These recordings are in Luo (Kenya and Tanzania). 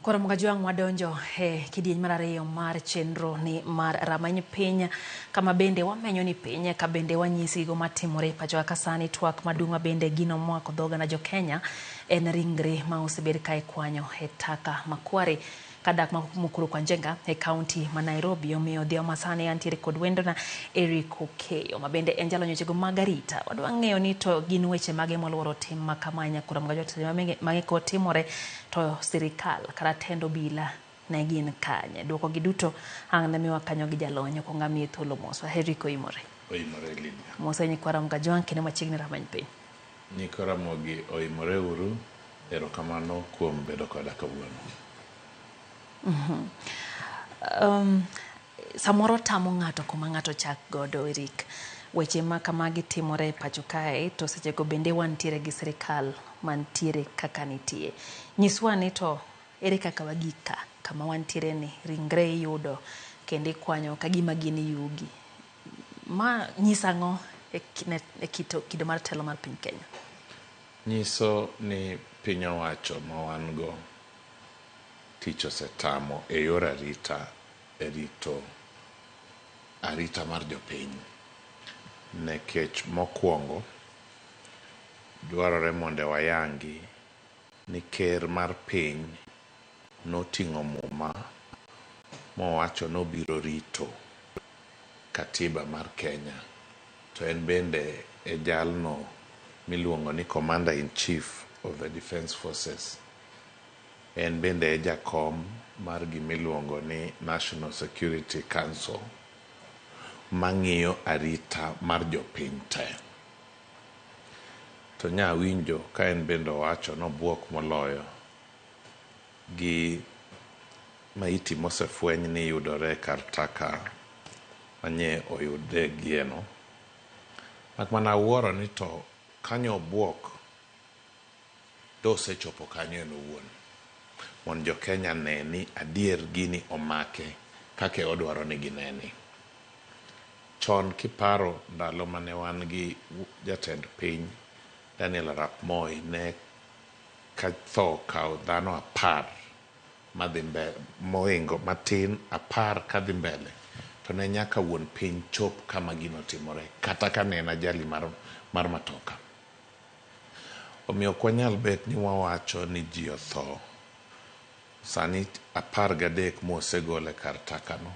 Koro mga joang wadonjo kidieny mar ariyo mar chenro ni mar ramany piny kama bende wamenyo ni piny ka bende wanyisi go matimore pacho ka sani twak madunga bende gino mwako dhoga na jo Kenya en ringre ma osebed ka ikwanyo taka makware kadak mukuru kwa njenga kaunti ma Nairobi omiyo dhio masane antiere kod wendo na Eric Okeyo mabende enjalo nyochego Margarita wadwa ng'eyo ni to gin weche mage moluoro tim makamanya kura mga jotelo mange ko timore to sirikal kara tendo bila na gin kanye dwoko giduto ang na miwa kanyo gi jalonyo ko ngami thuolo moso Eric Oimore Lydia moso ni kwara mga joang kene machiegni ramany piny ni kora mogi Oimore uru erokamano kuom bedo koda kawuono. Samoro tamo ng'ato kuma ng'ato chak godo Eric weche ma kamagi timore pacho kae to sechego bende wantiere gi sirikal mantiere kaka nitie nyiswa ni to ere kaka wagika kama wantiere ni ringre yudo kende kwanyo kagima gini yugi ma nyisango kido mar telo mar piny Kenya nyiso ni piny owacho ma wan go tich osetamo e yor arita arita mar jopiny nekech mokwongo dwarore mondo wayangi ni ker mar piny noting'o muma mowacho nobiro rito katiba mar Kenya to en bende e jalno miluongo ni Commander in Chief of the Defence Forces en bende e jakom mar gimiluongo ni National Security Council mang'iyo arita mar jopiny te to nya winjo ka en bende owacho nobuok moloyo gi maiti mosefweny ni yudore kar taka manye oyude gieno makmana wuoro ni to kanyo obuok dosechopo kanyo en owuon mon jo Kenya neni adier gini omake kake odwaro ni gineni chon kiparo ndalo mane wan gi jatend piny Daniel Arap Moi ne katho kao dhano 10 madhi mbele moingo matin 10 kadhi mbele to ne nyaka wuon piny chop kama gino timore kata ka ne en ajali mar matoka omiyo kwanyal bet ni wawacho ni ji otho sani 13 mosegole kar takano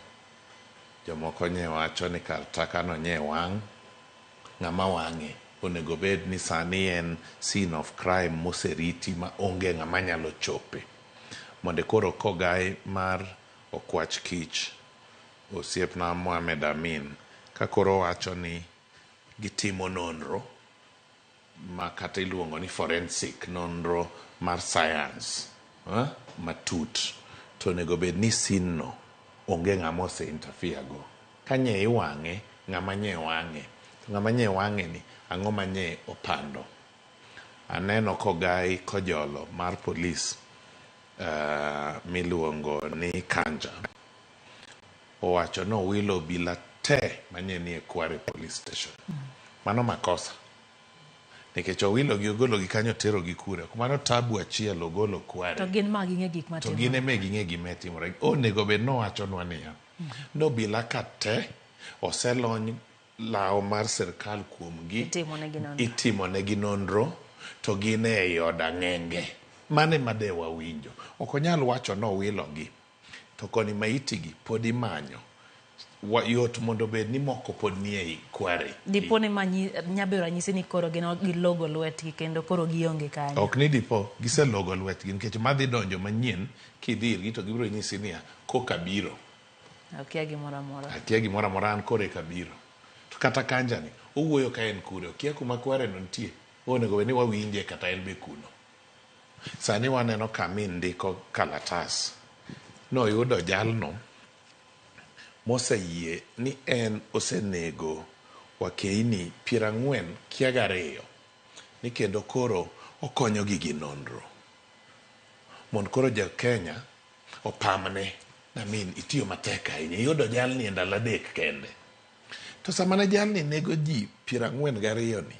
jomoko nye wacho ni kar takano nye wang' ng'ama wang'e onego bed ni sani en scene of crime moseriti ma onge ng'ama nyalo chope mondo koro kogai mar okwach kich osiepna Mohamed Amin ka koro wacho ni gitimo nonro ma kata iluongo ni forensic nonro mar science matut to onego bed ni sin no onge ng'ama ose interfere go kanye iwang'e ng'ama nye wang'e to ng'ama nye wang'e ni ang'o manye opando aneno kogai kojolo mar polis miluongo ni Kanja owacho no wilo bila te manye ni e Kware police station mano makosa nikech owilo gi ogolo gi kanyo tero gi kure kumano tabu achiel ogolo Kware to gin ma ging'e gik matimore to gin eme ging'e gima timore onego bed nowacho nwa niya no bila ka te oselony lao mar sirkal kuomgi itimo negi nonro to gin e yoda ng'enge mane made wawinjo ok onyal wacho no wilo gi to koni maitigi pod imanyo yot mondo bed ni moko pod ni ei Kware dipone nyabero ranyisi ni koro gi logo lwetgi kendo koro gionge kanyo ok ni dipo gise logo lwetgi nikech madhi donjo manyien kidhirgi to gibiro nyisi niya koka biro akia gimoro amora an kore kabiro to kata Kanja ni owuoyo ka en kure okia kuma Kware no nitie onego bed ni wawinje kata en be kuno sani waneno kamin ndiko kalatas noyudo jalno moseyie ni en osenego wakeini 42 ni kendo koro okonyo gi nonro mon koro ja Kenya opamne Amin itiyo matek ahinya yudo jalni e ndalo 3 kende to samana jalni nego ji 42 ni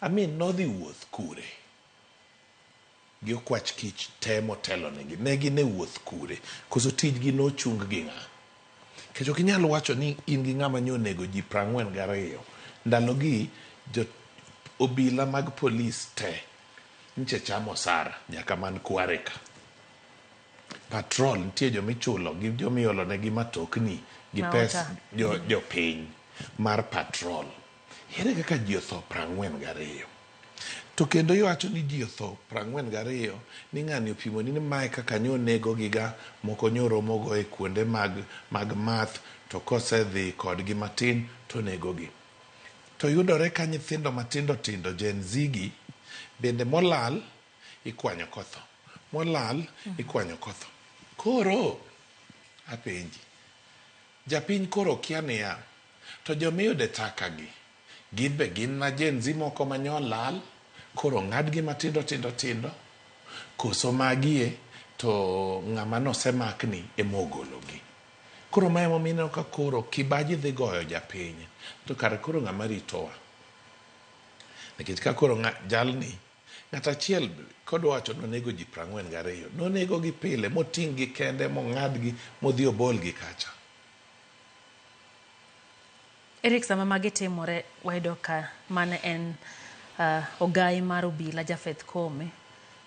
Amin nodhi wuoth kure gi okwach kich temo telo negi negi ne wuoth kure koso tijgi nochung gi ng'a kech ok inyalo wacho ni in gi ng'ama nyonego ji 42 ndalogi jo obila mag polis te nche chamo sara nyaka man Kware ka patrol nitie jomichulo gi jomiolo negi matokni gi pes jo piny mar patrol ere kaka ji otho 42 to kendo iwacho ni ji otho 42 ni ng'ani opimoni ni mae kaka nyonego giga moko nyoromogo e kuonde mag math to kosedhi kodgi matin to negogi to yudore ka nyithindo matindo tindo Gen Z gi bende molal ikwanyo kotho molal ikwanyo kotho koro apenji japiny koro kia niya to jomiyude taka gi gin be gin na Gen Z moko manyolal koro ng'adgi matindo tindo koso magie to ng'ama nosemakni emogologi koro mae momino ka koro kibaji dhi goyo japiny to kare koro ng'ama ritowa nikech ka koro jalni ng'at achiel kodwa wacho nonego ji 42 nonego gi pile moting' gi kende mong'adgi modhi obolgi kacha. Eric, sama magi timore wayudo ka mane en ogai mar obila Japheth Koome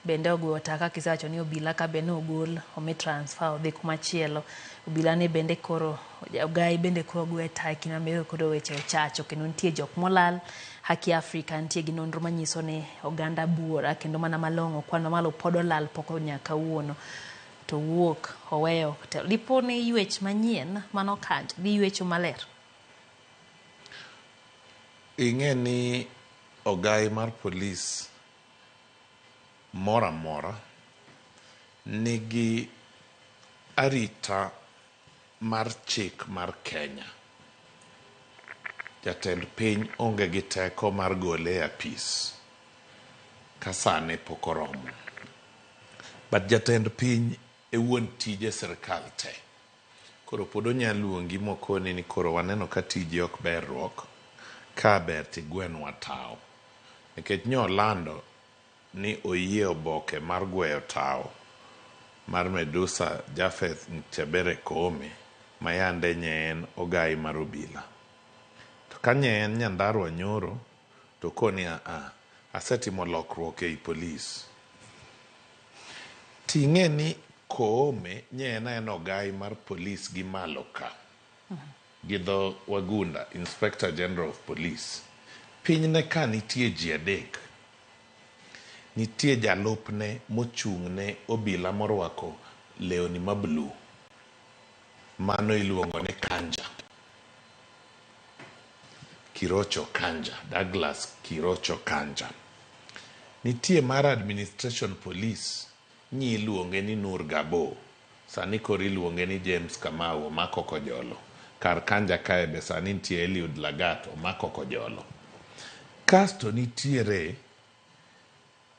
bende ogweyo taka kisewacho ni obila ka bende ogol omi transfer odhi kumachielo obila ne bende koro ogai bende koro ogwe taki na meyo koro weche ochacho kendo nitie jok molal Haki Afrika nitie gi nonro manyiso ni oganda buora kendo mana malong'o kwano malo pod olal poko nyaka wuono to wuok oweyo lipo ni ywech manyien mano kanj di ywecho maler. Ing'e ni ogai mar polis mora mora nigi arita mar chik mar Kenya. Jatend piny onge gi teko mar gole e apis kasane pok oromo. But jatend piny e wuon tije sirkal te. Koro pod onyalo luongi mokoni ni koro waneno ka tije ok ber ruok ka ber tigwenwa tao. Nikech nyolando ni oyie oboke mar gweyo tao mar Medusa Japheth Chebere Koome mayande nye en ogai mar obila. To ka nye en Nyandarua nyoro to koni asetimo lokruok ei polis. Ting'e ni Koome nye en ogai mar polis gi malo ka. Gi dho wagunda Inspector General of Police. Piny ne ka nitie ji adek. Nitie jalupne mochung'ne obila morwako leoni ma blue. Mano iluongo ni Kanja. Kirocho Kanja. Douglas Kirocho Kanja. Nitie mar administration police. Nyi iluonge ni Nur Gabo. Sani kori iluonge ni James Kamau omako kojolo. Kar Kanja kae be sani nitie Eliud Lagat omako kojolo. Kasto nitiere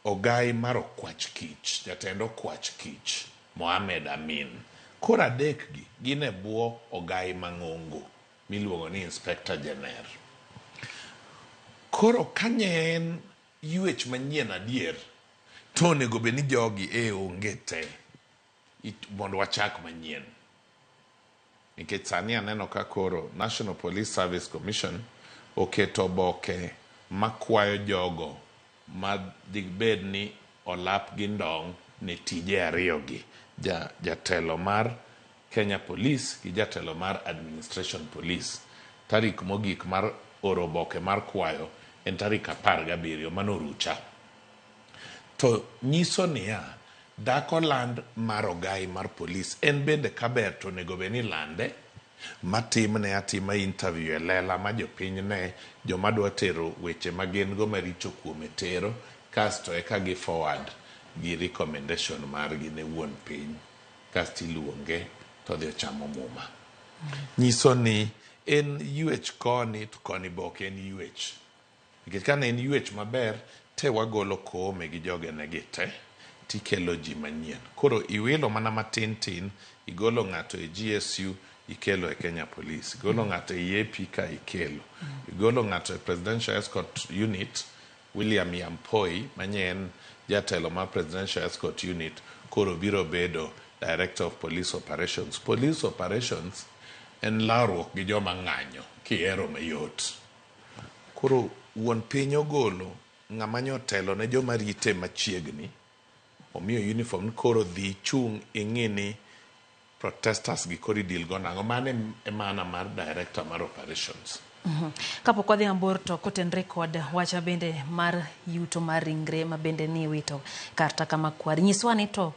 ogai mar okwach kich, jatend okwach kich, Mohamed Amin. Koro adek gi gine buo ogai mang'ongo miluongo ni Inspector General. Koro kanye en ywech manyien adier, to onego be ni jogi onge te mondo wachak manyien. Nikech sani aneno ka koro National Police Service Commission oketo oboke makwayo jogo ma dibed ni olap gi ndong' ne tije ariyo gi. Jatelo mar Kenya Police gi jatelo mar Administration Police. Tarik mogik mar oro oboke mar kwayo en tarik 17 manorucha. To nyiso niya, dako land mar ogai mar polis en bende kaber to nego be ni lande matimne atima interview e lela ma jopiny ne joma dwa tero weche magin go maricho kuome tero kasto eka gi forward gi recommendation margi ne wuon piny kasto iluonge to dhi ochamo muma. Nyiso ni en ywech koni to koni bok en ywech. Nikech ka en ywech maber te wagolo Koome gi jogene gi te tikelo ji manyien. Koro iwilo mana matin tin, igolo ng'ato e GSU, ikelo e Kenya Police. Igolo ng'ato e AP ka ikelo. Igolo ng'ato e Presidential Escort Unit, William Yampoi manyen jatelo mar Presidential Escort Unit koro biro bedo Director of Police Operations. Police Operations en laruok gi joma ng'anyo kihero mayot. Koro wuon piny ogolo ng'ama nyotelo ne joma rite machiegni omiyo uniform koro dhi chung ing'ini protesters gi koro idil go nang'o. Mano e mana mar Director mar Operations. Kapok wadhi mabor to kotenre kod wacha bende mar yuto mar ringre ma bende ni wito karta kama kwar, nyiswa ni to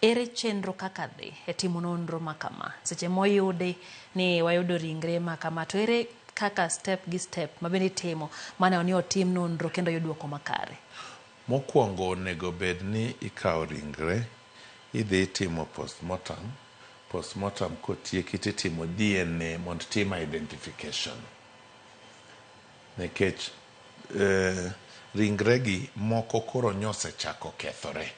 ere chenro kaka dhi e timo nonro makama seche moyudi ni wayudo ringre makama, to ere kaka step gi step ma bende timo mana ni otim nonro kendo yuduoko makare? Mokwongo onego bed ni ikawo ringre idhi timo postmortem kotieki titimo DNA mondo tim identification. Nikech ringre gi moko koro nyosechako kethore,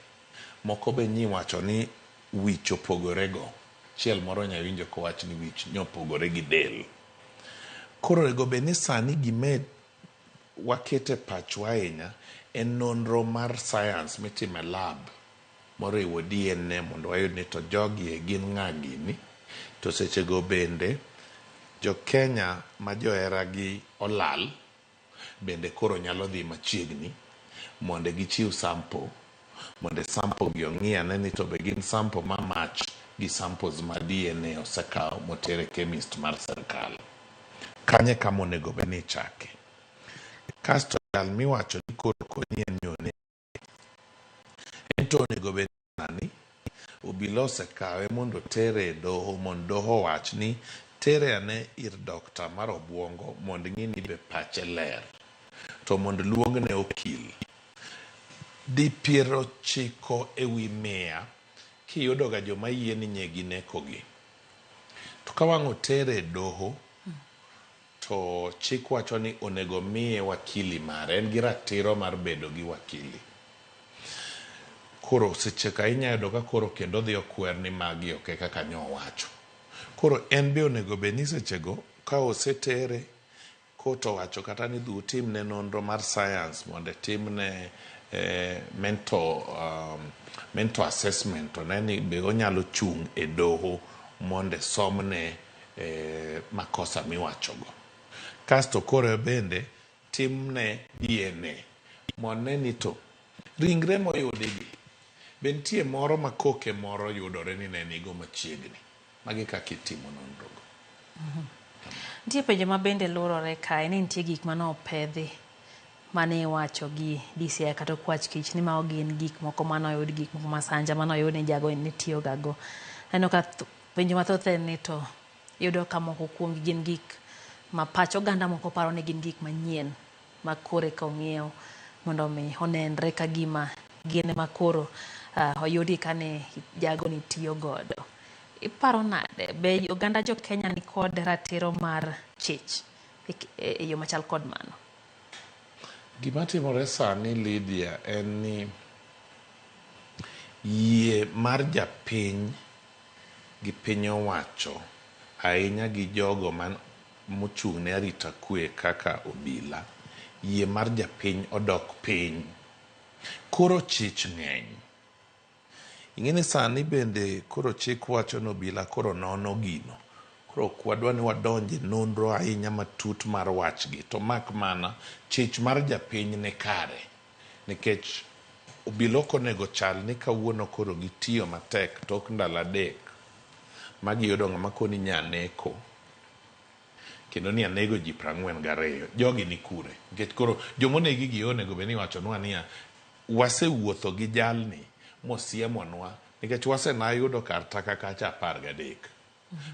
moko be nyiwacho ni wich opogore go, chiel moro nyawinjo kowach ni wich nyopogore gi del. Koro ego be ni sani gime wakete pachwa ahinya en nonro mar science mitime lab moriwo DNA mondo wayud ni to jogi gin ng'a gini. To seche go bende jo Kenya ma johera gi olal bende koro nyalo dhi machiegni mondo gichiw sample, mondo sample gi ong'iyane ni to be gin sample ma match gi samples ma DNA osekawo motere chemist mar sirkal. Kanye kama onego be ni chake. Kasto jal miwacho ni koro konyi en nyone ento onego be nani obila osekawe mondo tere doho mondo doho wach ni tere ane ir dokta mar obwongo mondo ng'ini be pache ler, to mondo luongne okil. Di 90 ewi 100 kiyudo ga joma yie ni nyegi nekogi, to ka wang' otere doho to chik wacho ni onego miye wakili mare, en gi ratiro mar bedo gi wakili. Koro seche ka inyayudo ka koro kendo dhi okwer ni magi ok kaka nyowacho. Koro en be onego be ni sechego ka osetere koto wacho kata ni dhi timne nonro mar science mondo timne mental assessment, to neni be onyalo chung e doho mondo somne makosa miwachogo. Kasto koro bende timne DNA mondo neni to ringre moyudigi be nitie moro ma koke moro yudore ni ne nigo machiegni. Magi kaka itimo nonrogo. Nitie penjo ma bende lurore kae ni nitie gik mane opedhi mane iwacho gi DCI kata okwach kich ni mago gin gik moko mane oyud, gik moko masanja mane oyud ni jago ni tiyo gago. Eno ka penjo mathoth en ni to yudo ka moko kuom gin gik ma pach oganda moko paro ni gin gik manyien ma kore ka ong'iew mondo mi onenre ka gima gin ma koro oyudi kane jago ni tiyo godo. Iparo nade be oganda jo Kenya ni kod ratiro mar chich e yo machal kod mano? Gima timore sani Lydia en ni yie mar japiny gi piny owacho ahinya gi jogo mochung' ne arita kwe kaka obila, yie mar japiny odok piny. Koro chich ng'eny. Ing'eni sani bende koro chik wacho ni obila koro nono gino. Koro ok wadwa ni wadonje nonro ahinya matut mar wachgi, to mak mana chich mar japiny ne kare. Nikech obila ok onego chal ni kawuono koro gitiyo matek tok ndalo 3 ma giyudo ng'ama koni nyaneko kendo ni anego ji 42. Jogi ni kure? Nikech koro jomonegi gi onego be ni wachonwa niya wasewuotho gi jalni mosiemonwa, nikech wasenayudo kar taka kacha 13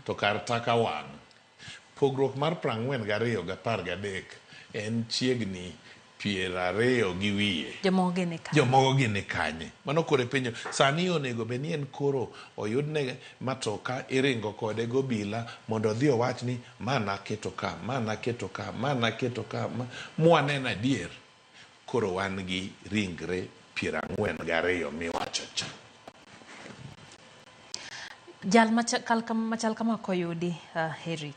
to kar taka wang'. Pogruok mar 42 gi 13 en chiegni 20 gi wiye. Jomogo gini kanye? Mano kore penjo. Sani onego be ni en koro oyudne matoka iringo kode gobila mondo dhi owach ni mana keto ka, mana keto ka, mana keto ka. Mwanena adier koro wan gi ringre 42 miwacho cha. Jal machal kama koyudi Eric,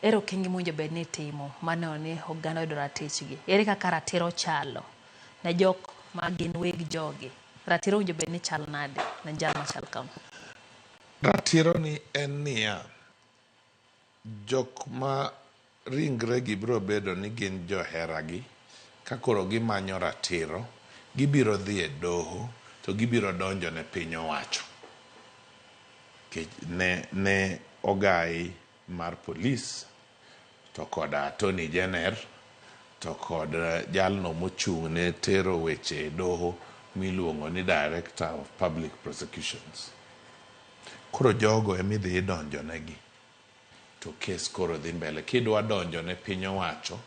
ero kengi mwinjo bed ni timo mano ni oganda oyudo ratichgi. Ere kaka ratiro chalo ne jok ma gin weg jogi? Ratiro winjo bed ni chal nade ne jal machal kama? Ratiro ni en niya, jok ma ringre gi biro bedo ni gin joheragi, ka koro gimanyo ratiro, gibiro dhi e doho to gibiro donjo ne piny owacho. Ne ogai mar polis to kod attorney general to kod jalno mochung' ne tero weche doho miluongo ni Director of Public Prosecutions. Koro jogo emidhi idonjo negi to kes koro dhi mbele. Kidwa donjo ne piny owacho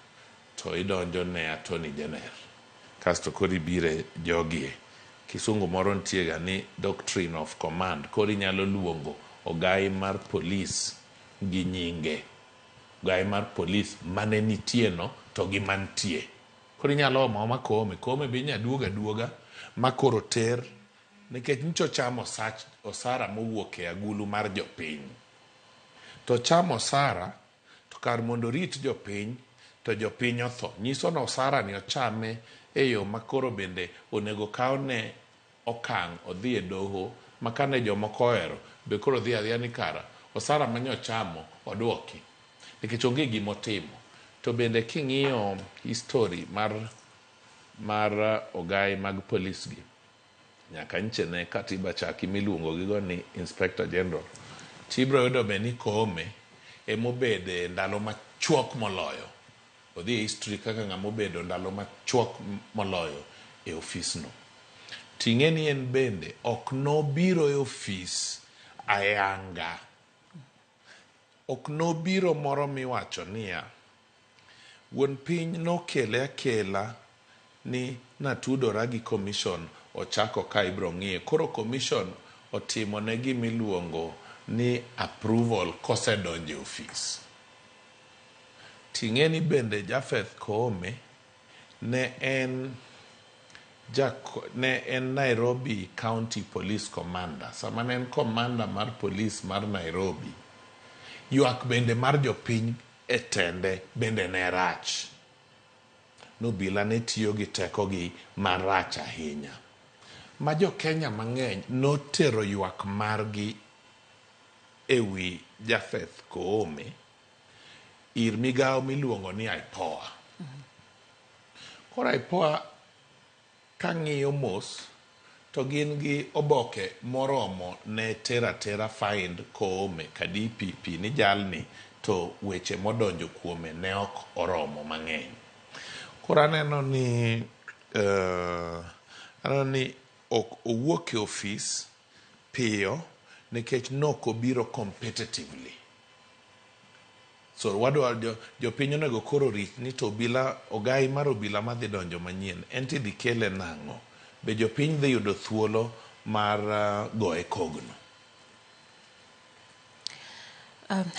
to idonjo ne attorney general, kasto koro ibire jogie. Kisungu moro ntiega ni doctrine of command. Koro inyalo luongo ogai mar polis gi nyinge, ogai mar polis mane nitie no to gi mantie. Koro inyalo oma Koome be inya duoga ma koro ter, nikech nicho chamo osara mowuok e agulu mar jopiny. To chamo osara to kar mondo rit jopiny to jopiny otho. Nyiso na osara ni ochame e yo makoro bende onego kaune okang' odhi e doho makane jomoko ohero be koro dhi adhiya ni kara osara manyochamo odwoki, nikech onge gimotimo. To bende king'iyo history mar ogai mag polis gi, nyaka nche ne katiba chaki miluongo gigo ni Inspector General, tibro yudo be ni Koome emobede ndalo machuok moloyo. Odhi e history kaka ng'ama obedo ndalo machuok moloyo e ofisno. Ting'e ni en bende ok nobiro e ofis ayanga. Ok nobiro moro miwacho niya, wuon piny nokele akela ni natudora gi commission ochako ka ibro ng'iye. Koro commission otimo ne gimiluongo ni approval kosedonjo e ofis. Ting'e ni bende Japheth Koome ne en Nairobi County Police Commander. Sama ne en commander mar police mar Nairobi, ywak bende mar jopiny e tende bende ne rach. Nobila ne tiyo gi tekogi marach ahinya. Ma jo Kenya mang'eny notero ywak margi e wi Japheth Koome ir migawo miluongo ni IPOA. Koro IPOA kang'iyo mos to gin gi oboke moromo ne tera find Koome ka DPP ni jalni to weche modonjo kuome ne ok oromo mang'eny. Koro aneno ni ok owuok e ofis piyo nikech nok obiro competitively. So wadwa jopiny onego koro rit ni to ogai mar obila madhi donjo manyien en tidhi kele nang'o, be jopiny dhi yudo thuolo mar goye kogno.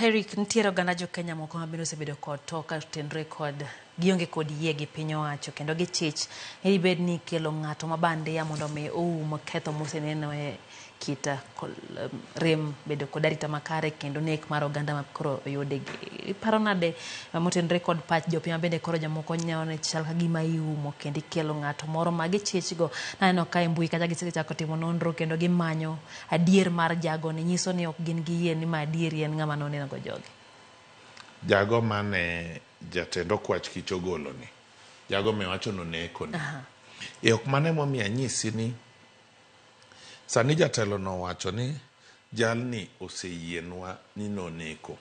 Eric, nitiere oganda jo Kenya moko ma bende osebedo kod to ka tenre kod gionge kod yie gi piny owacho kendo gichich ni bed ni kelo ng'ato ma bandia mondo mi oum ketho moseneno e kita rem bedo kod arita makare kendo nek mar oganda ma koro oyude gi paro nade motenre kod pach jopiny ma bende koro jomoko nyone chal ka gima iumo kendo ikelo ng'ato moro ma gichichgo. Naneno ka e mbui kata gisechako timo nonro kendo gimanyo adier mar jago ni, nyiso ni ok gin gi yie ni ma adieri en ng'ama noneno go jogi. Jago mane jatend okwach kich ogolo ni, jago mewacho noneko ni. E ok mane momiyo anyisi ni sani jatelo no wacho ni jalni oseyienwa ni noneko.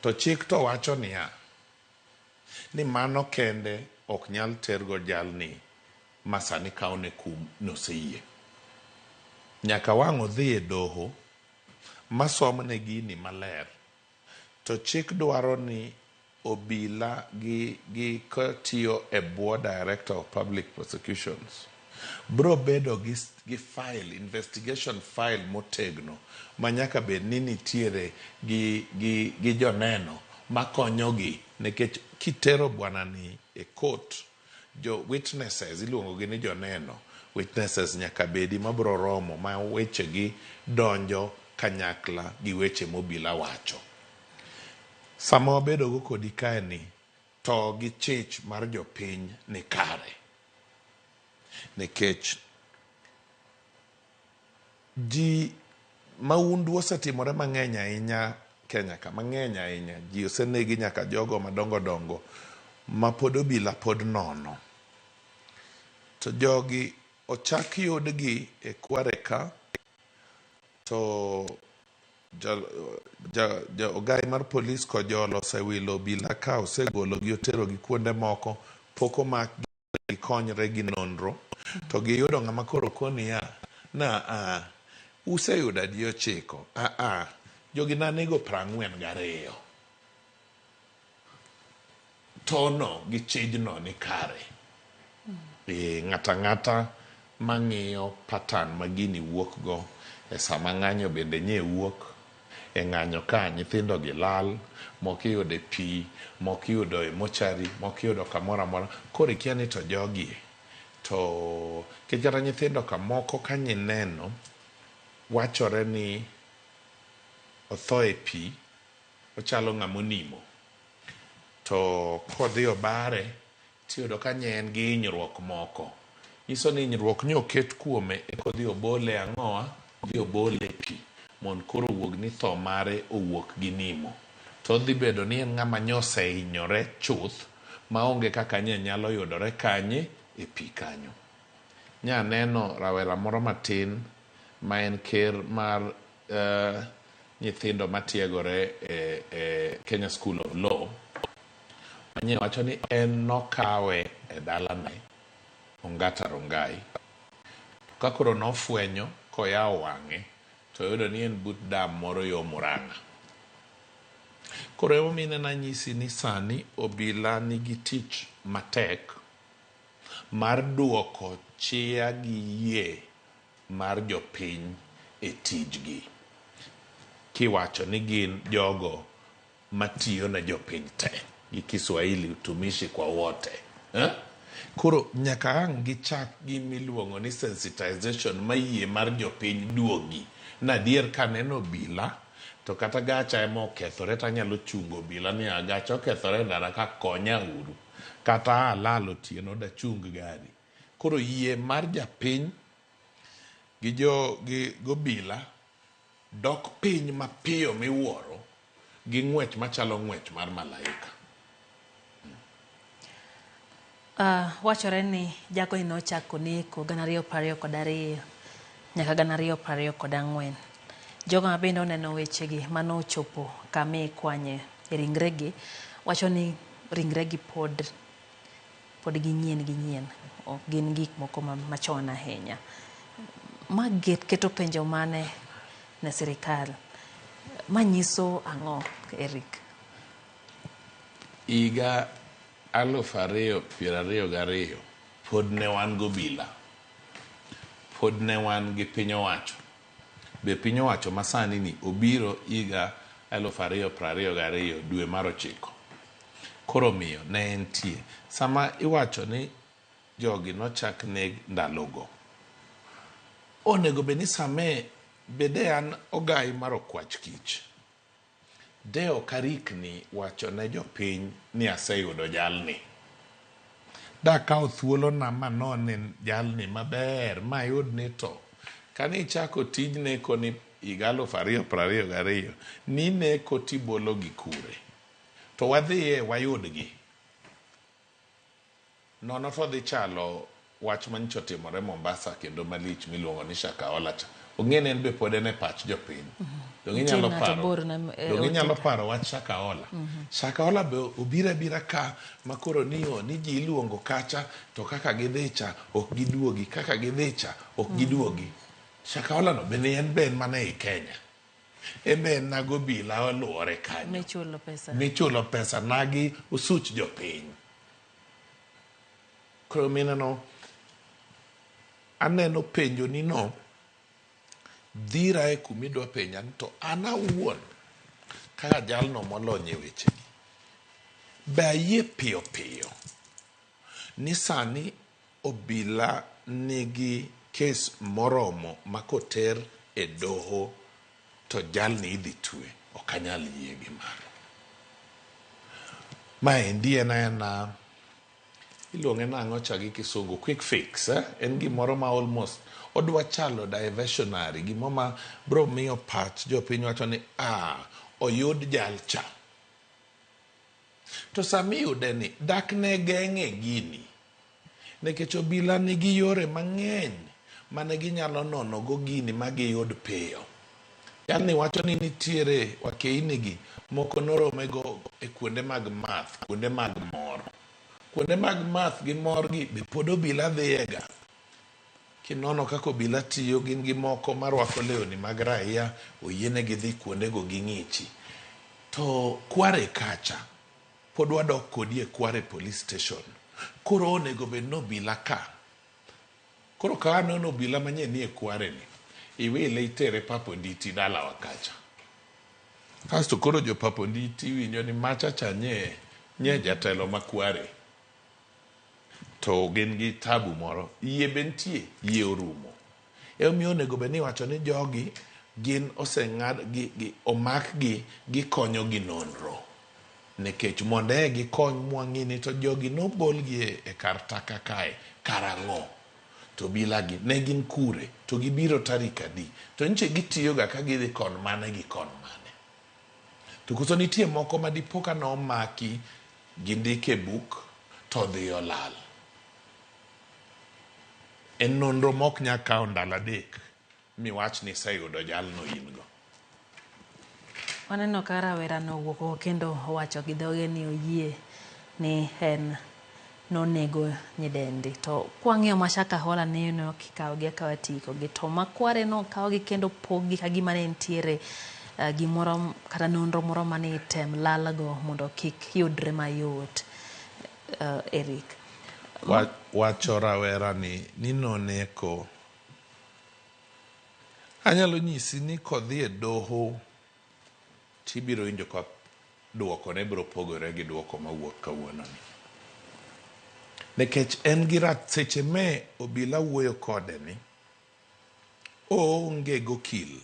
To chik to wacho ni mano kende ok nyal tergo jalni masani kaone kum noseyie. Nyaka wang' odhi e doho masomne gini maler. To chik dwaro ni obila gi kotiyo e bwo Director of Public Prosecutions bro bedo gi file, investigation file motegno ma nyaka bed ni nitiere gi joneno makonyogi, nikech kitero bwana ni e court, jo witnesses iluongo gi ni joneno, witnesses nyaka bedi mabro romo ma weche gi donjo kanyakla gi weche mobila wacho. sama wabedogo kodi kae ni to gi chich mar jopiny ni kare, nikech ji maundu osetimore mang'eny ahinya Kenya ka, mang'eny ahinya. Ji osenegi nyaka jogo madongo dongo ma pod obila pod nono. To jogi ochak yudgi e Kware ka, to ogai mar polis kojolo osewilo obila ka, osegologi oterogi kuonde moko, pok omak gikonyre gi nonro, to giyudo ng'ama koro koni na useyudo adi 9. Jogi nanego 42. Tono gi chijno ni kare. Ng'ata mang'iyo pattern ma gini wuok go e sama ng'anyo bende nye wuok e ng'anyo ka nyithindo gi lal, moko iyudo e pi, moko iyudo e mochari, moko iyudo kamoro amora. Koro ikia ni to jogi to kata nyithindo ka moko ka nyineno wachore ni otho e pi, ochalo ng'amonimo, to kodhi obare tiyudo ka nyen gi hinyruok moko. Nyiso ni hinyruok ni oket kuome e kodhi obole ang'oa, dhi obole e pi, mon koro wuog ni tho mare owuok gi nimo. To dhi bedo ni en ng'ama nyose hinyore chuth, maonge kaka nye nyalo yudore kanye e pi kanyo. Nya neno rawera moro matin ma en ker mar nyithindo matiegore e Kenya School of Law, manye wacho ni en nokawe e dalane Ongata Rongai, ka koro nofwenyo koyawo wang'e to yudo ni en but dam moro yo Murang'a. Koro emomine na nyisi ni sani obila nigi tich matek mar duoko chia gi yie mar jopiny e tijgi, kiwacho ni gin jogo matiyo na jopiny te, gi Kiswahili utumishi kwa wote. Koro nyaka ang' gichak gimiluongo ni sensitization ma yie mar jopiny duogi. Nadier ka neno obila to kata gacha ema okethore tanyalo chungo obila ni gacha okethore ndara ka konya uru, kata alalo tieno da chung gari. Koro yie mar japiny gi gobila dok piny mapiyo miwuoro gi ng'wech machalo ng'wech mar malaika. Wachore ni jago ni nochako neko 2022 nyaka 2024. Jogo ma bende oneno wechegi mano chopo kama ikwanye e ringregi wacho ni ringregi pod gi nyien, ok gin gik moko machon ahinya. Ma keto penjo mane ne sirikal, manyiso ang'o Eric? Iga 2022 pod ne wan gobila, pod ne wan gi piny owacho. Be piny owacho masani ni obiro iga 2022 dwe mar 9. Koro miyo ne entie sama iwacho ni jogi nochak neg ndalogo. Onego be ni same bede an ogai mar okwach kich, deo karikni wacho ne jopiny ni aseyudo jalni. Da kao thuolo na manone jalni maber mayud ni to kani chako tij neko ni iga 2022 ni neko tibolo gi kure, to wadhiye wayudgi. Nono to dhi chalo wach manyicho timore Mombasa kendo malich miluongo ni Shakahola cha. Ong'ene en be pod en e pach jopiny. Donge inyalo paro wach Shakahola. Shakahola be obira bira ka makoro niyo ni ji iluongo kacha to kaka gidhicha ok giduogi, kaka gidhicha ok giduogi. Shakahola no bende en ben mana e Kenya. Ben nago bila oluore kanyo. Michulo pesa nagi usuch jopiny. Koro mineno aneno penjo ni no dhira e kumidwa penja to ana awuon kaka jalno molonye wechegi be ayie piyo ni sani obila nigi kes moromo makoter e doho to jalni idhi twe. Ok anyal yie gi mano. Maendi en iluonge nang'o cha gi kisungu quick fix, en gimoro ma almost odwa chalo diversionary, gimo ma bro miyo pach jopiny wacho ni oyud jalcha. To samiyude ni dak ne geng'e gini nikech obila nigi yore mang'eny mane ginyalo nono go gini ma giyud piyo. Yani wacho ni nitiere wakeini gi moko norome go e kuonde mag math, kuonde mag mor. Kuonde mag math gi mor gi be pod obila dhiyega. Kinono kako obila tiyo gin gi moko marwako lewni mag raia, oyienegi dhi kuonde go gi ng'ichi. To Kware kacha pod wadok kodi e Kware police station. Koro onego bed no obila ka. Koro ka anono obila manyien ni e Kware ni, iwile itere Papo Nditi dalawa kacha. Kasto koro jo Papo Nditi winjo ni machacha nye jatelo ma Kware. To gin gi tabu moro, yie bentie, yie orumo. Omiyo onego bed ni wacho ni jogi gin oseng'ad omak gikonyo gi nonro. Nikech monde gikony mwang'ini to jogi nobolgi e kar taka kae karang'o. To bila gi ne gin kure, to gibiro tarik adi. To nche gitiyoga ka gidhi kon mane gi kon mane. To koso nitie moko ma dipo ka nomaki gindike buk to dhi olal. En nonro mok nya kawo ndalo adek miwach ni iseyudo jalno in go. Waneno ka rawera nowuok kendo owacho gi dhoge ni oyie ni en nonego nyidendi. To kwang'iyo Mashaka Hola neno kikawogi akawa tikogi, to Makware no kawogi kendo poggi ka gima ne nitiere gimoro kata nonro moro mane item lalgo mondo kik yudre mayot. Eric wacho rawera ni noneko. Anyalo nyisi ni kodhi e doho tibiro winjo ka duoko ne biro pogore gi duoko mawuok kawuono ni. Nikech en gi seche me obila wuoyo kode ni oonge gokil.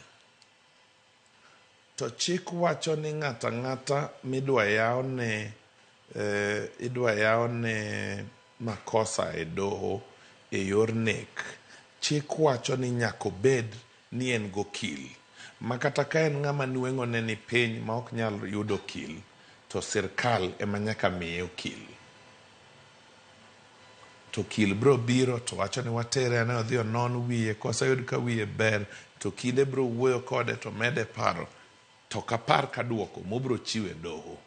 To chik wacho ni ng'ata ng'ata midwa yawne makosa e doho e yor nek. Chik wacho ni nyako bed ni en gokil. Makata ka en ng'ama nueng'o ne ni piny ma ok nyal yudo okil, to sirkal ema nyaka miye okil. To okil bro biro to wacho ni watere ne odhi onon wiye, koseyud ka wiye ber to kinde bro wuoyo kode to mede paro. To kapar ka duoko mobro chiwe doho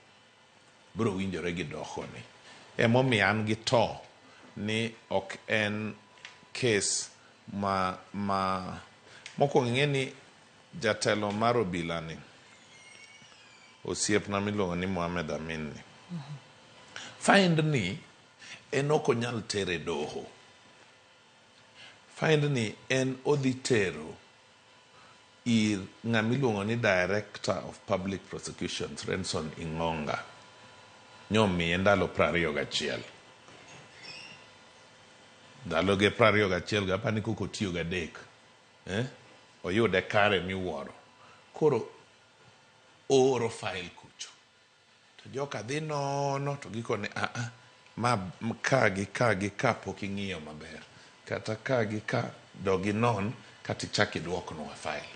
bro winjore gi doho ni. Emomiyo an gi to ni ok en kes mokwongo ing'e ni jatelo mar obila ni osiepna miluongo ni Mohamed Amin ni. Find ni en ok onyal tere doho. Find ni en odhi tero ir ng'amiluongo ni Director of Public Prosecutions Renson Ing'onga. Nyomiye ndalo 21. Ndalo ge 21 gapani koko tiyo gadek. Oyude kare miwuoro. Koro ooro file kucho. To joka dhi nono to gikone ma ka pok ing'iyo maber. Kata ka gi ka dogi non kati chaki duoknwa file.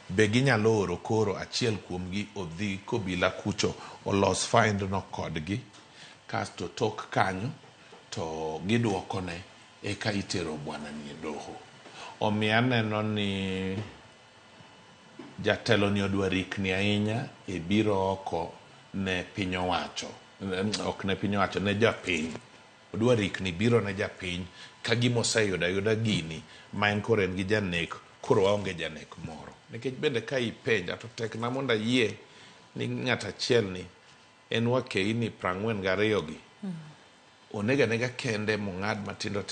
Be ginyalo oro koro achiel kuomgi odhi kobila kucho olos find no kodgi. Kasto tok kanyo to giduokone eka itero bwana ni doho. Omiyo aneno ni jatelo ni odwa rikni ahinya e biro oko ne piny owacho. Ok ne piny owacho, ne japiny. Odwa rikni biro ne japiny ka gima oseyuda gini ma en koro en gi janek, koro waonge janek moro. Nikech bende ka ipenja to tekna mondo ayie ni ng'at achiel ni en wakeini 42 gi. Onega nega kende mong'ad matindo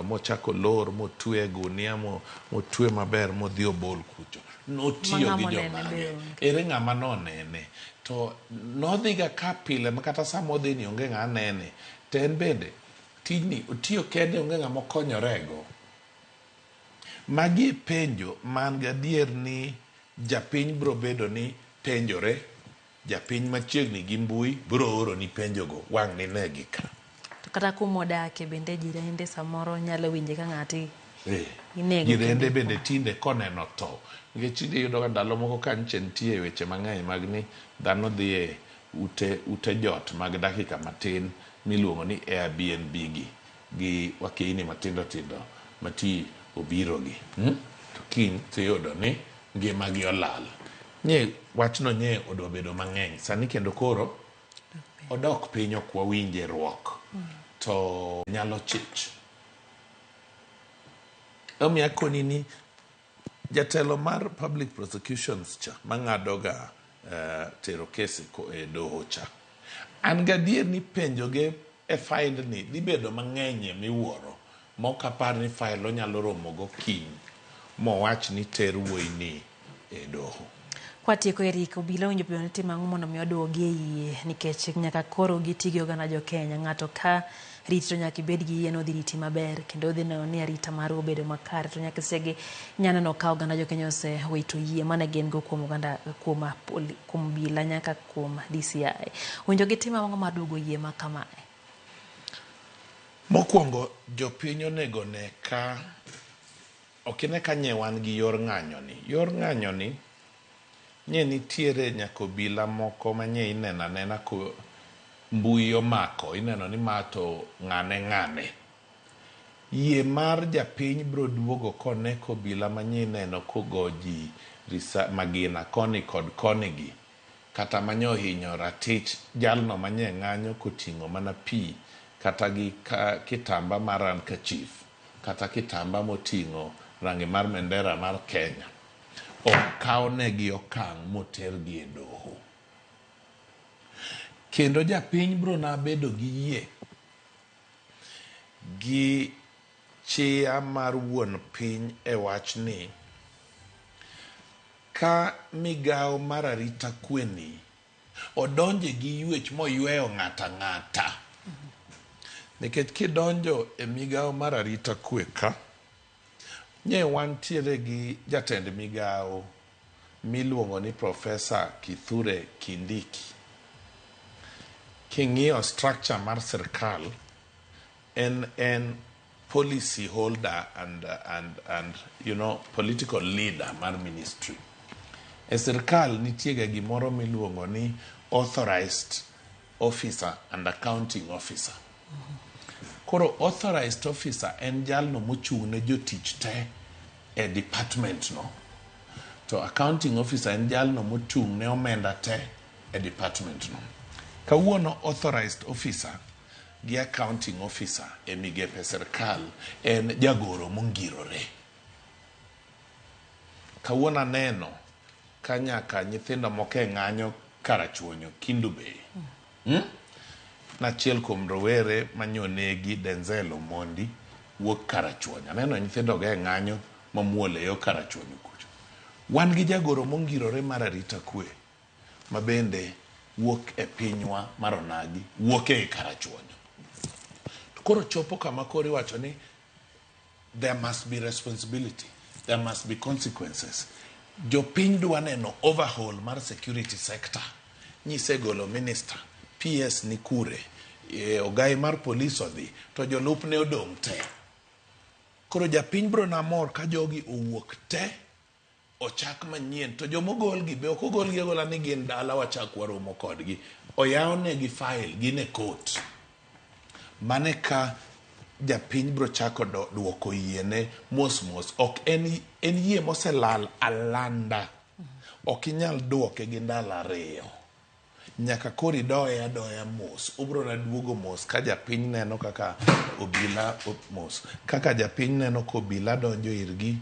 mochako lor motwe gunia motwe maber modhi obol kucho. Notiyo gi jomage. Ere ng'ama nonene. To nodhiga ka pile makata sama odhi ni onge ng'a nene. To en bende tijni otiyo kende onge ng'ama okonyorego. Magi penjo man gadier ni japiny bro bedo ni penjore japiny machiegni gi mbui biro oro ni penjogo wang' ni ne gika. To kata kumodake bende jirende samoro nyalo winje ka ng'ati inego. Jirende bende tinde koneno to. Nikech tinde iyudo ka ndalo moko ka nche nitie weche mang'eny mag ni dhano dhi e ute jot mag dakika matin miluongo ni Airbnb gi wakeini matindo tindo mati obirogi. To kiny tiyudo ni ngimagi olal. Wachno nye odwa bedo mang'eny. Sani kendo koro odok piny ok wawinje ruok. To nyalo chich. Omiya koni ni jatelo mar public prosecutions cha mang'adoga tero kesi e doho cha. An gadier ni penjoge e file ni dhi bedo mang'eny miwuoro mokapar ni file onyalo romogo kiny mowach ni ter wuoyi ni e doho. Kwatieko Eric, obila owinjo bedo ni timo ang'o mondo mi oduogi e yie nikech nyaka koro giti gi oganda jo Kenya. Ng'ato ka rito to nyaka ibed gi yie no dhi riti maber kendo odhi neno ni arita mar obedo makare to nyaka sege nyaneno ka oganda jo Kenya osewito yie mane gin go kuom oganda kuom obila nyaka kuom DCI. Owinjo gitim ang'o mar duogo yie ma kamae? Mokwongo jopiny onego ne ka okine ka nye wan gi yor ng'anyo ni. Yor ng'anyo ni nye nitiere nyaka obila moko ma nye ineno anena ko mbui omako, ineno ni mato ng'ane. Yie mar japiny biro duogo kone ko obila ma nye ineno kogo ji magina koni kod koni gi. Kata ma nye ohinyo ratich jalno ma nye ng'anyo koting'o mana pi kata gi kitamba mar handkerchief kata kitamba moting'o rangi mar bendera mar Kenya. Okawonegi okang' motergi e doho. Kendo japiny biro na bedo gi yie gi chia mar wuon piny e wach ni ka migawo mar arita kweni odonje gi yuech moyweyo ng'ata. Nikech kidonjo e migawo mar arita kwe ka nye wantiere gi jatend migawo miluongo ni Profesa Kithure Kindiki. King'iyo structure mar sirkal en policy holder and you know political leader mar ministry. E sirkal nitiega gimoro miluongo ni authorized officer and accounting officer. Koro authorized officer en jalno mochung' ne jotich te e department no. To accounting officer en jalno mochung' ne omenda te e department no. Kawuono authorized officer gi accounting officer e migepe sirkal en jagoro mongirore. Kawuono aneno ka nyaka nyithindo moko e ng'anyo karachuonyo Kindu Bay. Nachiel kuom rowere manyonegi Denzel Omondi wuok karachuonyo. Aneno nyithindo ga e ng'anyo mamuole yo karachuonyo kucho. Wan gi jagoro mongirore mar arita kwe ma bende wuok e pinywa mar onagi wuok e karachuonyo. Koro chopo kama koro iwacho ni there must be responsibility, there must be consequences. Jopiny dwa neno overhaul mar security sector. Nyise golo minister, PS ni kure, ogai mar police odhi, to jolup ne odong' te. Koro japiny bro na mor ka jogi owuok te, ochak manyien, to jomogol gi be ok ogol gi agola ni gin dala wachak waromo kodgi. Oyawne gi file gine court. Mane ka japiny bro chako duoko yiene mos. Ok en yie moselal alanda. Ok inyal duoke gi ndalo 2. Nyaka kori doya mos. Obro na duogo mos ka japiny neno kaka obila mos. Kaka japiny neno ko obila donjo irgi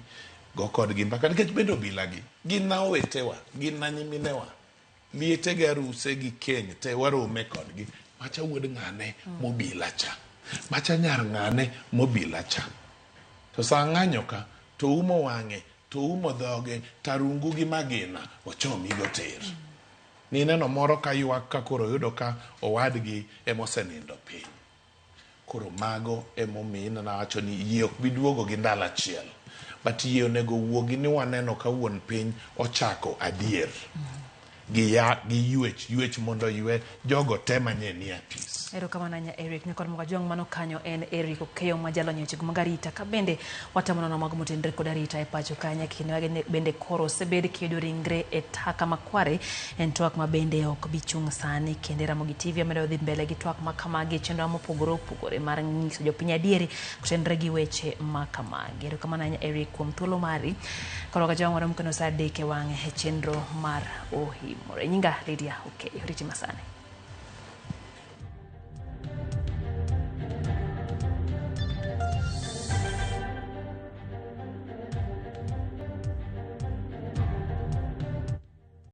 go kodgi mbaka. Nikech bedo obila gi gin na owetewa, gin na nyiminewa. Liete ga ruse gi keny te warome kodgi. Macha wuod ng'ane mobila cha. Macha nyar ng'ane mobila cha. To sa ng'anyo ka to umo wang'e, to umo dhoge, tarungu gi magina ochomi go ter. Ni neno moro ka ywak ka koro yudo ka owadgi emosenindo piny. Koro mago emomiyo nawacho ni yie ok biduogo gi ndalo achiel. But yie onego wuogi ni waneno ka wuon piny ochako adier. gi yuech mondo ywe jogo te manye ni apis. Erokamano anya Eric nyakod mga jong mano kanyo en Eric Okeyo majalonyo chik mag arita ka bende watamono na mago motendre kod arita e pacho kanya kinde bende koro sebed kiyudo ringre e taka makware en twak ma bende ok bichung sani kende Ramogi TV amedo dhi mbele gi twak ma kamagi chenro mopogore opogore mar nyiso jopiny adieri kutendre gi weche ma kamagi. Erokamano anya Eric kuom thuolo mari koro ka jong warom kono sa deke wang'e e chenro mar Ohimore. Nyinga Lydia Okeyo riti masane.